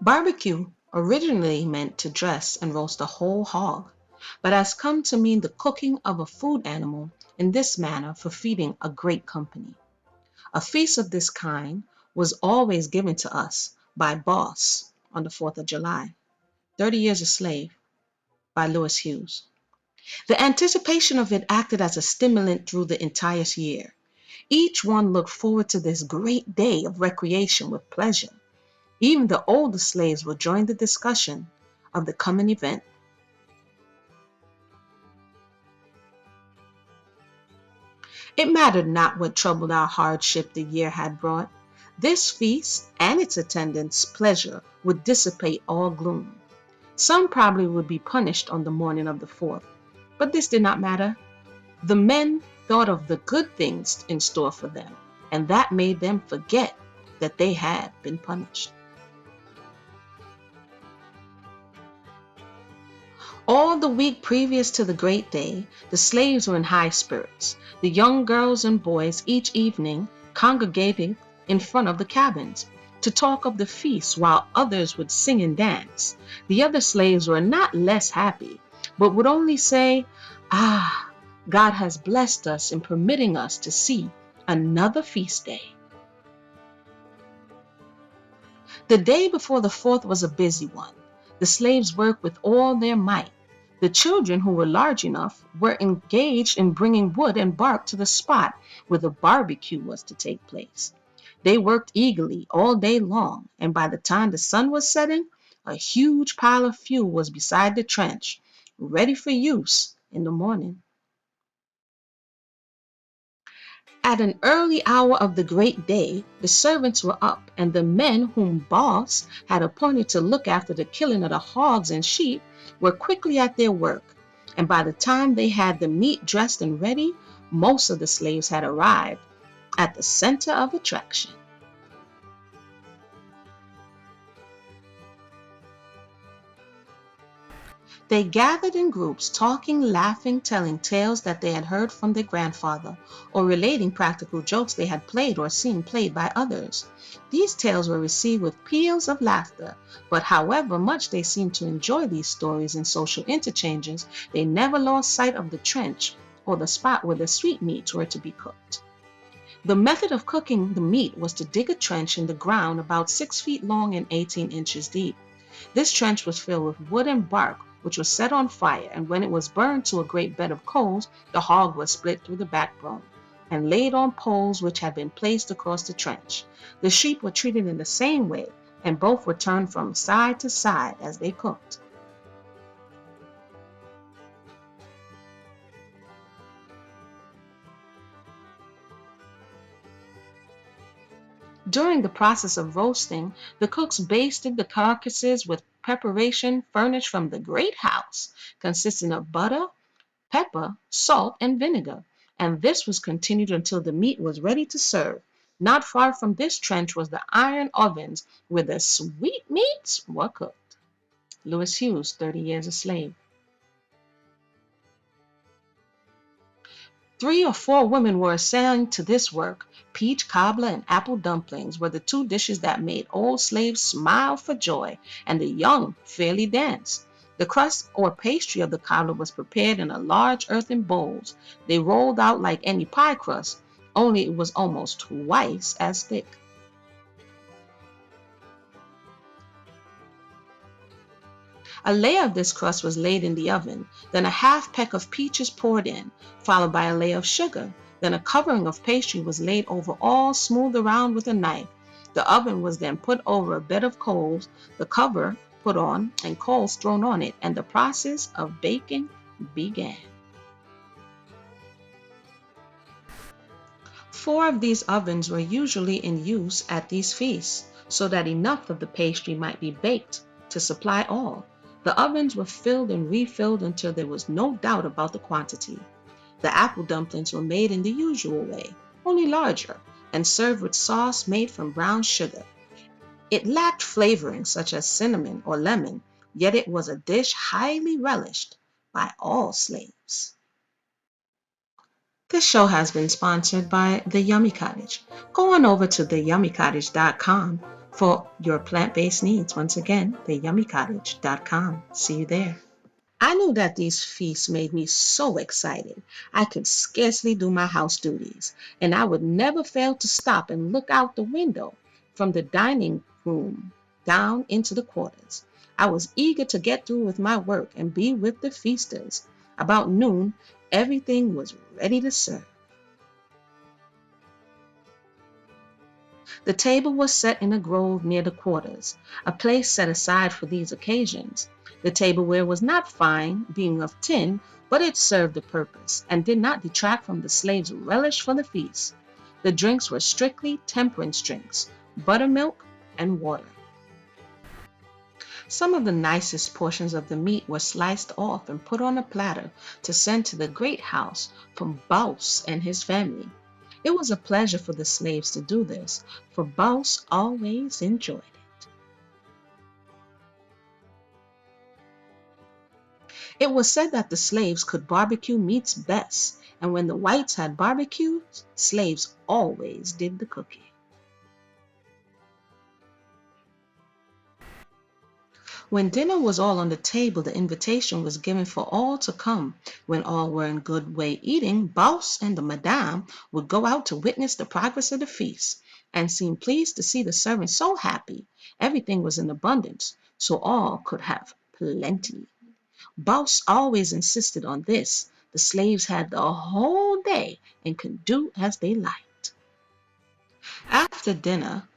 Barbecue originally meant to dress and roast a whole hog, but has come to mean the cooking of a food animal in this manner for feeding a great company. A feast of this kind was always given to us by Boss on the 4th of July. 30 Years a Slave by Lewis Hughes. The anticipation of it acted as a stimulant through the entire year. Each one looked forward to this great day of recreation with pleasure. Even the older slaves would join the discussion of the coming event. It mattered not what trouble or hardship the year had brought. This feast and its attendant's pleasure would dissipate all gloom. Some probably would be punished on the morning of the 4th, but this did not matter. The men thought of the good things in store for them, and that made them forget that they had been punished. All the week previous to the great day, the slaves were in high spirits, the young girls and boys each evening congregating in front of the cabins to talk of the feast while others would sing and dance. The other slaves were not less happy, but would only say, "Ah, God has blessed us in permitting us to see another feast day." The day before the 4th was a busy one. The slaves worked with all their might. The children, who were large enough, were engaged in bringing wood and bark to the spot where the barbecue was to take place. They worked eagerly all day long, and by the time the sun was setting, a huge pile of fuel was beside the trench, ready for use in the morning. At an early hour of the great day, the servants were up, and the men whom Boss had appointed to look after the killing of the hogs and sheep were quickly at their work, and by the time they had the meat dressed and ready, most of the slaves had arrived at the center of attraction. They gathered in groups, talking, laughing, telling tales that they had heard from their grandfather, or relating practical jokes they had played or seen played by others. These tales were received with peals of laughter, but however much they seemed to enjoy these stories and social interchanges, they never lost sight of the trench or the spot where the sweetmeats were to be cooked. The method of cooking the meat was to dig a trench in the ground about 6 feet long and 18 inches deep. This trench was filled with wood and bark, which was set on fire, and when it was burned to a great bed of coals, the hog was split through the backbone and laid on poles which had been placed across the trench. The sheep were treated in the same way, and both were turned from side to side as they cooked. During the process of roasting, the cooks basted the carcasses with preparation furnished from the great house, consisting of butter, pepper, salt, and vinegar, and this was continued until the meat was ready to serve. Not far from this trench was the iron ovens where the sweetmeats were cooked. Lewis Hughes, 30 Years a Slave. 3 or 4 women were assigned to this work. Peach cobbler and apple dumplings were the 2 dishes that made old slaves smile for joy, and the young fairly dance. The crust or pastry of the cobbler was prepared in a large earthen bowls. They rolled out like any pie crust, only it was almost twice as thick. A layer of this crust was laid in the oven, then a half peck of peaches poured in, followed by a layer of sugar. Then a covering of pastry was laid over all, smoothed around with a knife. The oven was then put over a bed of coals, the cover put on, and coals thrown on it, and the process of baking began. 4 of these ovens were usually in use at these feasts, so that enough of the pastry might be baked to supply all. The ovens were filled and refilled until there was no doubt about the quantity. The apple dumplings were made in the usual way, only larger, and served with sauce made from brown sugar. It lacked flavoring such as cinnamon or lemon, yet it was a dish highly relished by all slaves. This show has been sponsored by The Yummy Cottage. Go on over to TheYummyCottage.com For your plant-based needs, once again, theyummycottage.com. See you there. I knew that these feasts made me so excited I could scarcely do my house duties, and I would never fail to stop and look out the window from the dining room down into the quarters. I was eager to get through with my work and be with the feasters. About noon, everything was ready to serve. The table was set in a grove near the quarters, a place set aside for these occasions. The tableware was not fine, being of tin, but it served a purpose, and did not detract from the slaves' relish for the feast. The drinks were strictly temperance drinks, buttermilk and water. Some of the nicest portions of the meat were sliced off and put on a platter to send to the great house from Baus and his family. It was a pleasure for the slaves to do this, for Baus always enjoyed it. It was said that the slaves could barbecue meats best, and when the whites had barbecued, slaves always did the cooking. When dinner was all on the table, the invitation was given for all to come. When all were in good way eating, Baus and the Madame would go out to witness the progress of the feast, and seemed pleased to see the servants so happy. Everything was in abundance, so all could have plenty. Baus always insisted on this. The slaves had the whole day and could do as they liked. After dinner,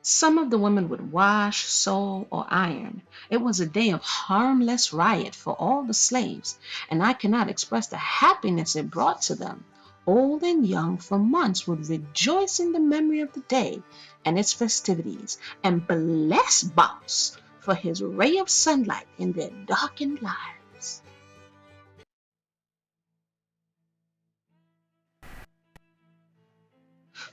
some of the women would wash, sew, or iron. It was a day of harmless riot for all the slaves, and I cannot express the happiness it brought to them. Old and young for months would rejoice in the memory of the day and its festivities, and bless Baus for his ray of sunlight in their darkened lives.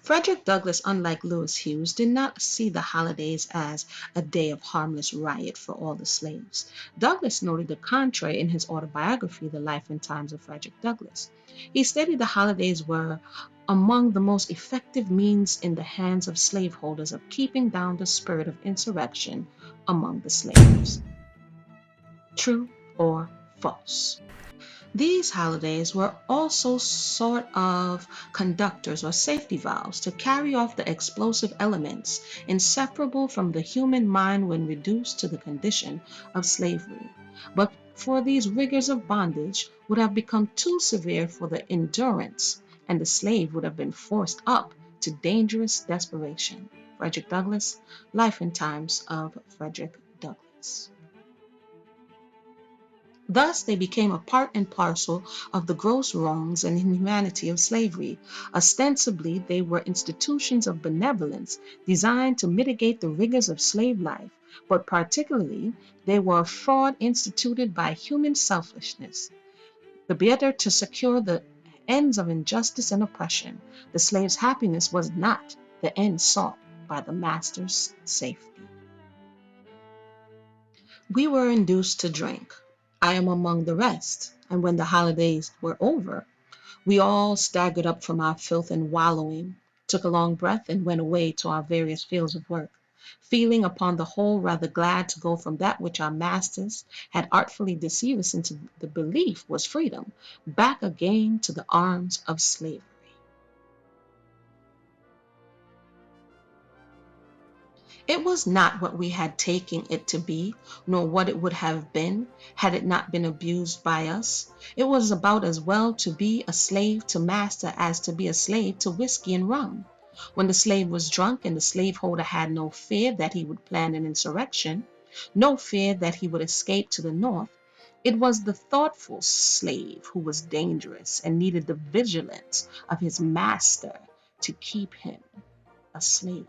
Frederick Douglass, unlike Lewis Hughes, did not see the holidays as a day of harmless riot for all the slaves. Douglass noted the contrary in his autobiography, The Life and Times of Frederick Douglass. He stated the holidays were among the most effective means in the hands of slaveholders of keeping down the spirit of insurrection among the slaves. True or false? These holidays were also sort of conductors or safety valves to carry off the explosive elements inseparable from the human mind when reduced to the condition of slavery. But for these rigors of bondage would have become too severe for the endurance, and the slave would have been forced up to dangerous desperation. Frederick Douglass, Life and Times of Frederick Douglass. Thus they became a part and parcel of the gross wrongs and inhumanity of slavery. Ostensibly, they were institutions of benevolence designed to mitigate the rigors of slave life, but particularly they were a fraud instituted by human selfishness, the better to secure the ends of injustice and oppression. The slave's happiness was not the end sought by the master's safety. We were induced to drink. I am among the rest. And when the holidays were over, we all staggered up from our filth and wallowing, took a long breath, and went away to our various fields of work, feeling upon the whole rather glad to go from that which our masters had artfully deceived us into the belief was freedom, back again to the arms of slavery. It was not what we had taken it to be, nor what it would have been had it not been abused by us. It was about as well to be a slave to master as to be a slave to whiskey and rum. When the slave was drunk and the slaveholder had no fear that he would plan an insurrection, no fear that he would escape to the north, it was the thoughtful slave who was dangerous and needed the vigilance of his master to keep him a slave.